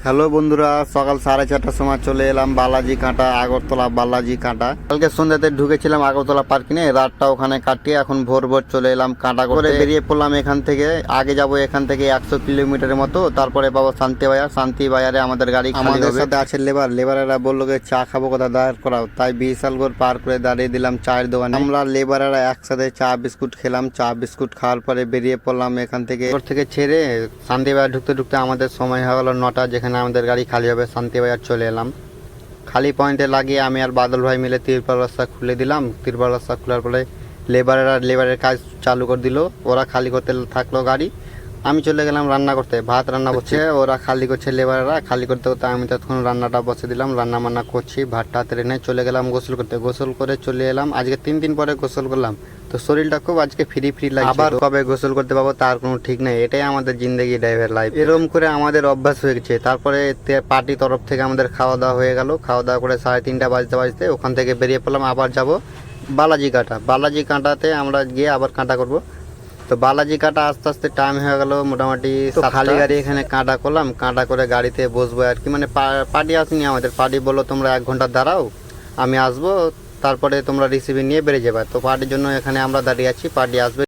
Hello বন্ধুরা, সকাল 4:30টার সময় চলে এলাম বালাজি কাঁটা, আগরতলা বালাজি কাঁটা। কালকে সন্ধ্যাতে ঢুকেছিলাম আগরতলা পার্কিংয়ে, রাতটা ওখানে কাটিয়ে এখন ভোর ভোর চলে এলাম কাঁটা করে বেরিয়ে পড়লাম এখান থেকে। আগে যাব এখান থেকে 100 কিলোমিটারের মতো, তারপরে পাবো শান্তি বাজার। শান্তি বাজারে আমাদের গাড়ি আমাদের সাথে আছে লেবারেরা বললো যে চা খাবো, কোথায় দাঁড় করাও, তাই বিশালগড় পার করে দাঁড়িয়ে দিলাম চায়ের দোকানে। আমরা লেবারেরা একসাথে চা বিস্কুট খেলাম। চা বিস্কুট খাওয়ার পরে বেরিয়ে পড়লাম এখান থেকে ছেড়ে শান্তি বাজার ঢুকতে ঢুকতে আমাদের সময় হয়ে গেল 9টা, যেখানে আমাদের গাড়ি খালি হবে। শান্তি বাজার চলে এলাম। খালি পয়েন্টে লাগিয়ে আমি আর বাদল ভাই মিলে তিরপাল রাস্তা খুলে দিলাম। তিরপাল রাস্তা খোলার পরে লেবারের কাজ চালু করে দিল। ওরা খালি করতে থাকলো গাড়ি, আমি চলে গেলাম রান্না করতে। ভাত রান্না করছে, ওরা খালি করছে লেবারেরা। খালি করতে করতে আমি তখন রান্নাটা বসে দিলাম, রান্না বান্না করছি। ভাতটা হাতে রেখে চলে গেলাম গোসল করতে। গোসল করে চলে এলাম। আজকে 3 দিন পরে গোসল করলাম, তো শরীরটা খুব আজকে ফ্রি ফ্রি লাগছে। আবার কবে গোসল করতে পাবো তার কোনো ঠিক নেই। এটাই আমাদের জিন্দগি, ড্রাইভার লাইফ। এরকম করে আমাদের অভ্যাস হয়ে গেছে। তারপরে পার্টি তরফ থেকে আমাদের খাওয়া দাওয়া হয়ে গেল। খাওয়া দাওয়া করে 3:30 বাজতে ওখান থেকে বেরিয়ে পড়লাম। আবার যাব বালাজি কাঁটা। বালাজি কাঁটাতে আমরা গিয়ে আবার কাঁটা করব। তো বালাজি কাঁটা আস্তে আস্তে টাইম হয়ে গেল মোটামুটি। খালি গাড়ি এখানে কাঁটা করলাম। কাঁটা করে গাড়িতে বসবো আর কি। মানে পার্টি আসেনি আমাদের। পার্টি বললো তোমরা 1 ঘন্টা দাঁড়াও, আমি আসবো, তারপরে তোমরা রিসিভিং নিয়ে বেরিয়ে যাবে। তো পার্টির জন্য এখানে আমরা দাঁড়িয়ে আছি, পার্টি আসবে।